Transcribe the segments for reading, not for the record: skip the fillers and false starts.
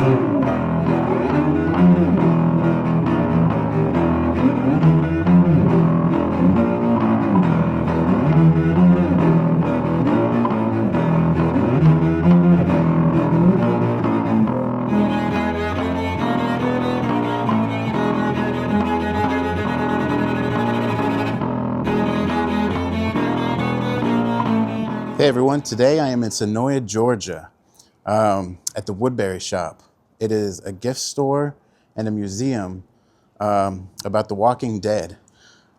Hey everyone, today I am in Senoia, Georgia, at the Woodbury shop. It is a gift store and a museum about the Walking Dead.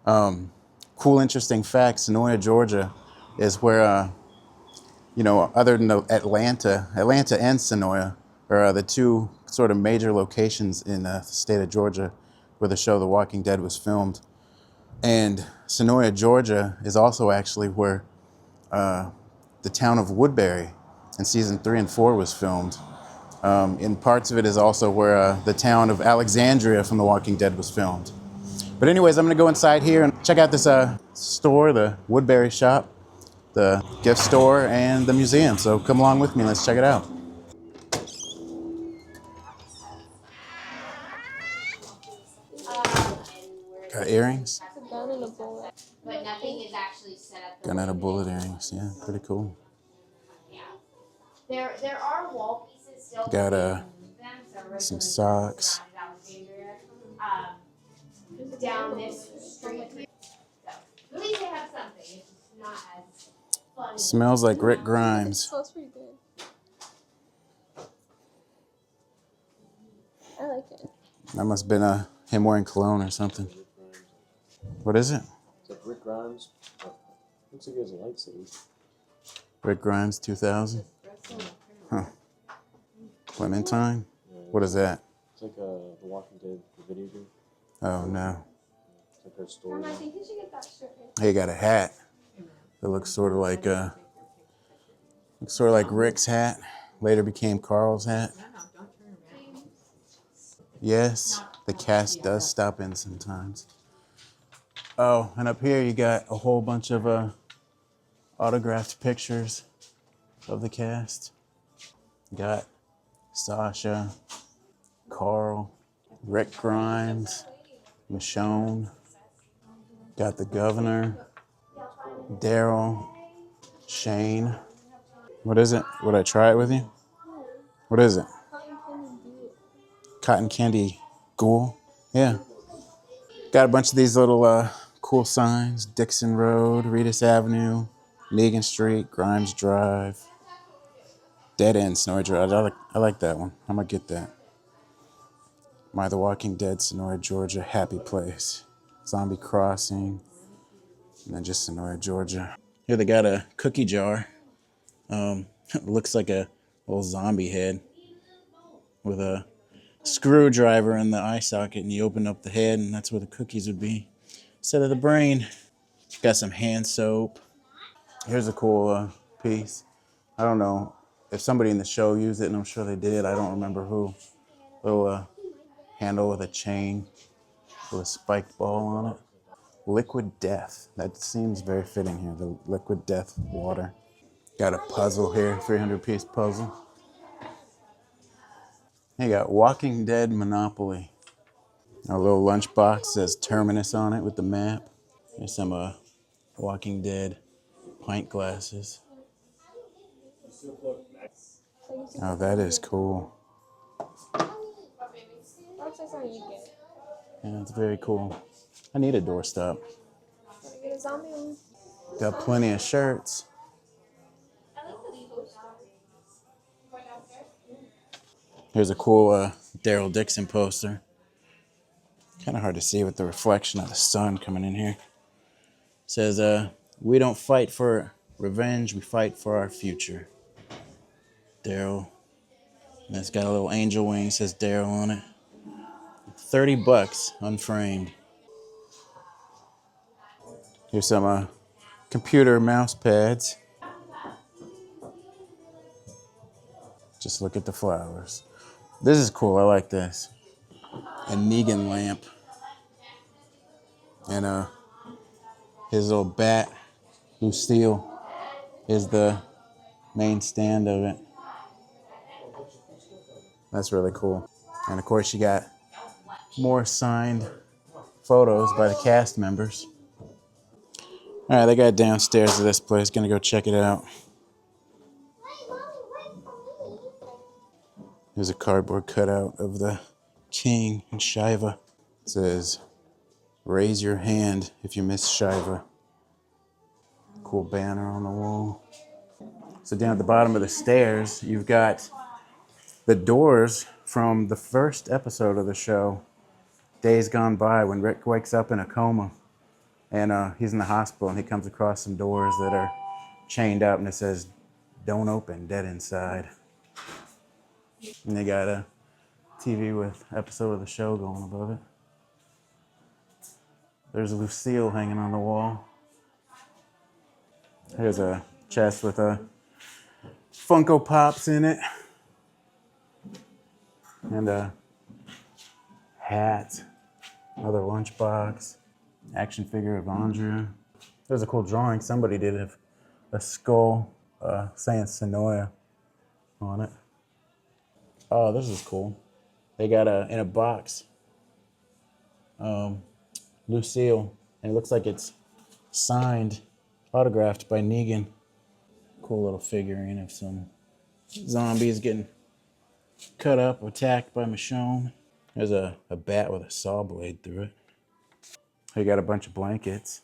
Cool, interesting fact, Senoia, Georgia is where, other than Atlanta and Senoia are the two sort of major locations in the state of Georgia where the show The Walking Dead was filmed. And Senoia, Georgia is also actually where the town of Woodbury in season 3 and 4 was filmed. In parts of it is also where the town of Alexandria from The Walking Dead was filmed. But anyways, I'm gonna go inside here and check out this store, the Woodbury shop, the gift store, and the museum. So come along with me, let's check it out. Got earrings? But nothing is actually set up. Gun out of bullet earrings, yeah, pretty cool. Yeah. There are wall pieces still. Got some socks. Down this street. So, at least they have something. It's just not as fun. Smells like Rick Grimes. It smells pretty good. I like it. That must have been him wearing cologne or something. What is it? It's like Rick Grimes. Looks like he has a lightsaber. Rick Grimes 2000. Huh. Clementine? What is that? It's like The Walking Dead, the video game. Oh no. It's like her story. I think you should get that shirt. Hey, you got a hat. It looks sort of like Rick's hat. Later became Carl's hat. Yes, the cast does stop in sometimes. Oh, and up here you got a whole bunch of autographed pictures of the cast. You got Sasha, Carl, Rick Grimes, Michonne, got the governor, Daryl, Shane. What is it? Would I try it with you? What is it? Cotton candy ghoul? Yeah. Got a bunch of these little cool signs. Dixon Road, Reedus Avenue, Negan Street, Grimes Drive, Dead End, Senoia, Georgia. I like that one. I'm gonna get that. My The Walking Dead, Senoia, Georgia, happy place. Zombie Crossing, and then just Senoia, Georgia. Here they got a cookie jar. Looks like a little zombie head with a screwdriver in the eye socket, and you open up the head, and that's where the cookies would be instead of the brain. Got some hand soap. Here's a cool piece. I don't know if somebody in the show used it, and I'm sure they did. I don't remember who. Little handle with a chain with a spiked ball on it. Liquid Death. That seems very fitting here. The Liquid Death water. Got a puzzle here, 300-piece puzzle. You got Walking Dead Monopoly. A little lunchbox says Terminus on it with the map. There's some Walking Dead pint glasses. Oh, that is cool. Yeah, it's very cool. I need a doorstop. Got plenty of shirts. Here's a cool Daryl Dixon poster. Kind of hard to see with the reflection of the sun coming in here. It says, we don't fight for revenge, we fight for our future. Daryl. And it's got a little angel wing, says Daryl on it. $30, unframed. Here's some computer mouse pads. Just look at the flowers. This is cool, I like this. A Negan lamp. And his little bat, Lucille, is the main stand of it. That's really cool. And of course, you got more signed photos by the cast members. All right, they got downstairs to this place. Gonna go check it out. There's a cardboard cutout of the king and Shiva. It says, "Raise your hand if you miss Shiva." Cool banner on the wall. So down at the bottom of the stairs, you've got the doors from the first episode of the show, Days Gone By, when Rick wakes up in a coma. And he's in the hospital, and he comes across some doors that are chained up, and it says, "Don't open, dead inside." And they got a TV with episode of the show going above it. There's Lucille hanging on the wall. Here's a chest with a Funko Pops in it. And a hat, another lunchbox, action figure of Andrea. There's a cool drawing somebody did of a skull saying Senoia on it. Oh, this is cool. They got in a box, Lucille, and it looks like it's signed, autographed by Negan. Cool little figurine of some zombies getting cut up, attacked by Michonne. There's a bat with a saw blade through it. You got a bunch of blankets.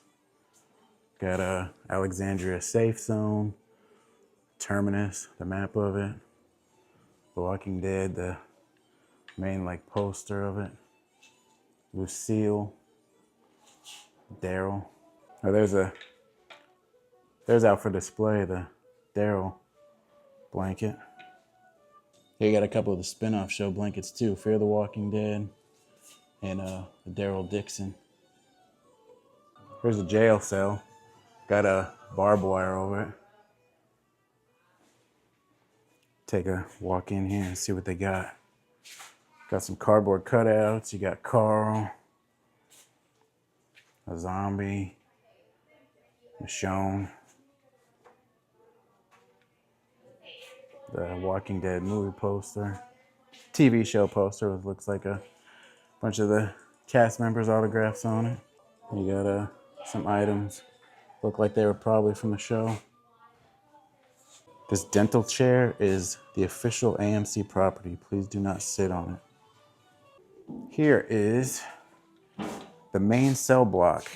Got a Alexandria safe zone, Terminus, the map of it, The Walking Dead, the main like poster of it, Lucille, Daryl. Oh, there's out for display the Daryl blanket. Here you got a couple of the spin-off show blankets too, Fear the Walking Dead and the Daryl Dixon. Here's a jail cell. Got a barbed wire over it. Take a walk in here and see what they got. Got some cardboard cutouts. You got Carl, a zombie, Michonne, the Walking Dead movie poster, TV show poster with looks like a bunch of the cast members' autographs on it. You got some items. Look like they were probably from the show. This dental chair is the official AMC property. Please do not sit on it. Here is the main cell block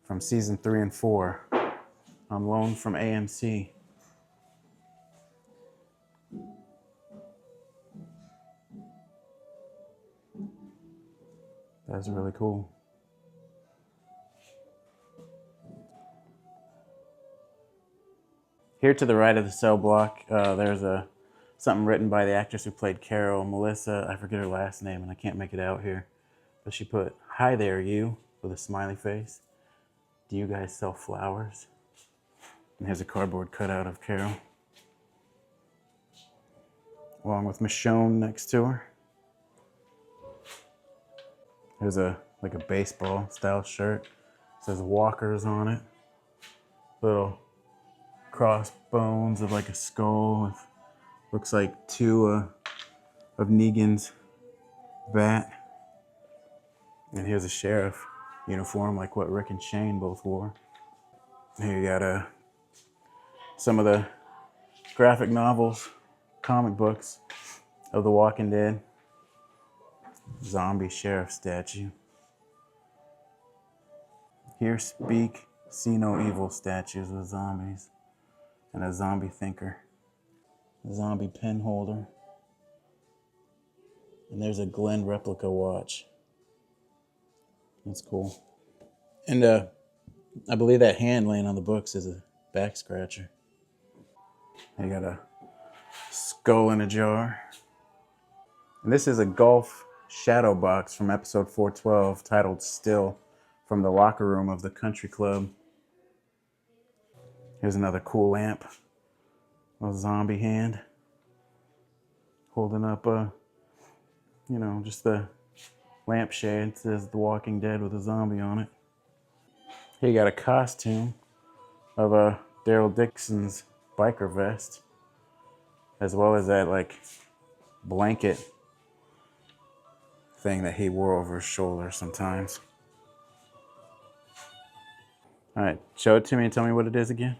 from season 3 and 4 on loan from AMC. That's really cool. Here to the right of the cell block, there's something written by the actress who played Carol, Melissa. I forget her last name, and I can't make it out here. But she put, "Hi there, you," with a smiley face. "Do you guys sell flowers?" And here's a cardboard cutout of Carol, along with Michonne next to her. There's like a baseball style shirt. It says Walkers on it. Little crossbones of like a skull with looks like two of Negan's bat. And here's a sheriff uniform like what Rick and Shane both wore. Here you got some of the graphic novels, comic books of The Walking Dead. Zombie sheriff statue. Here speak, see no evil statues with zombies. And a zombie thinker. A zombie pen holder. And there's a Glenn replica watch. That's cool. And I believe that hand laying on the books is a back scratcher. You got a skull in a jar. And this is a golf shadow box from episode 412 titled Still, from the locker room of the country club. Here's another cool lamp. A zombie hand. Holding up just the lampshade. It says The Walking Dead with a zombie on it. Here you got a costume of Daryl Dixon's biker vest, as well as that like blanket thing that he wore over his shoulder sometimes. All right, show it to me and tell me what it is again.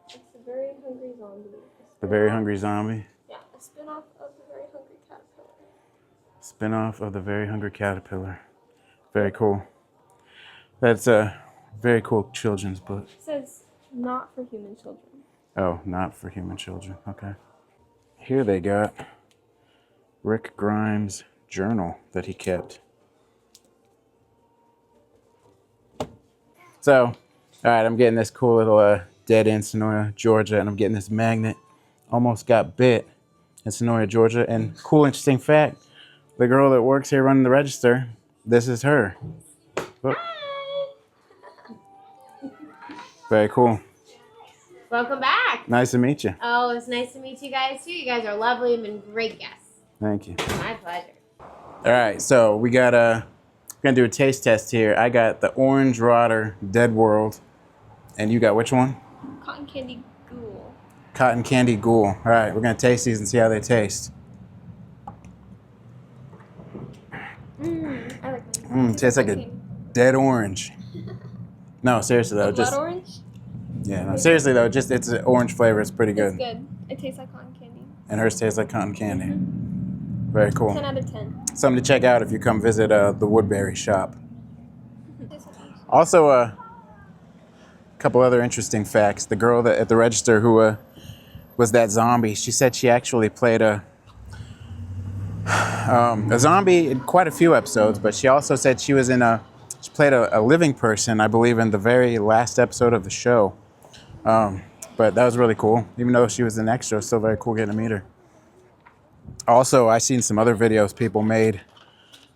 It's the Very Hungry Zombie. The Very Hungry Zombie. Yeah, a spin-off of the Very Hungry Caterpillar. Spin-off of the Very Hungry Caterpillar. Very cool. That's a very cool children's book. It says not for human children. Oh, not for human children. Okay. Here they got Rick Grimes' journal that he kept. So, all right, I'm getting this cool little dead end Senoia, Georgia, and I'm getting this magnet. Almost got bit in Senoia, Georgia. And cool, interesting fact, the girl that works here running the register, this is her. Whoop. Very cool. Welcome back. Nice to meet you. Oh, it's nice to meet you guys too. You guys are lovely and been great guests. Thank you. My pleasure. All right, so we got gonna do a taste test here. I got the Orange Rotter Dead World, and you got which one? Cotton candy ghoul. Cotton Candy Ghoul. All right, we're gonna taste these and see how they taste. I like them. Tastes like a dead orange. No, seriously though, Blood just orange? yeah. No, seriously though, just it's an orange flavor. It's pretty It's good. good. It tastes like cotton candy. And hers tastes like cotton candy. Very cool. 10 out of 10. Something to check out if you come visit the Woodbury shop. Also, a couple other interesting facts. The girl at the register who was that zombie, she said she actually played a zombie in quite a few episodes, but she also said she played a living person, I believe, in the very last episode of the show. But that was really cool. Even though she was an extra, it was still very cool getting to meet her. Also, I seen some other videos people made,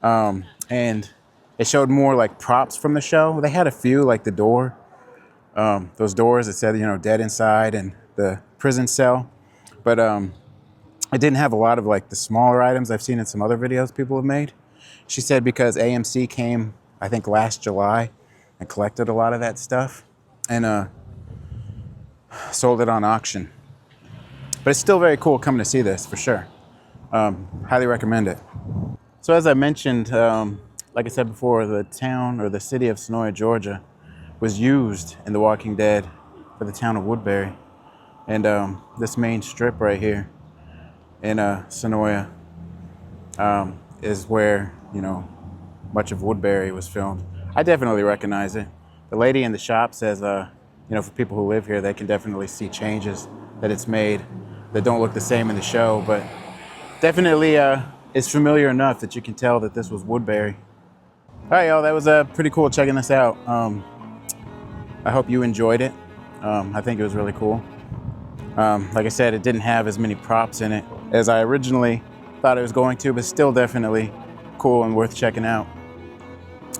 and it showed more like props from the show. They had a few, like the door, those doors that said, dead inside, and the prison cell. But it didn't have a lot of like the smaller items I've seen in some other videos people have made. She said because AMC came, I think, last July and collected a lot of that stuff and sold it on auction. But it's still very cool coming to see this for sure. Highly recommend it. So as I mentioned, like I said before, the town or the city of Senoia, Georgia was used in The Walking Dead for the town of Woodbury. And this main strip right here in Senoia is where, much of Woodbury was filmed. I definitely recognize it. The lady in the shop says, for people who live here, they can definitely see changes that it's made that don't look the same in the show, but definitely it's familiar enough that you can tell that this was Woodbury. All right, y'all, that was pretty cool checking this out. I hope you enjoyed it. I think it was really cool. Like I said, it didn't have as many props in it as I originally thought it was going to, but still definitely cool and worth checking out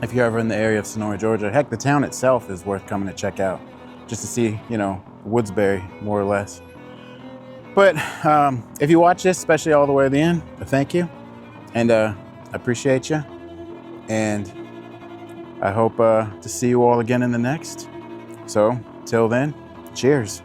if you're ever in the area of Senoia, Georgia. Heck, the town itself is worth coming to check out just to see, Woodsbury, more or less. But if you watch this, especially all the way to the end, thank you. And I appreciate you. And I hope to see you all again in the next. So, till then, cheers.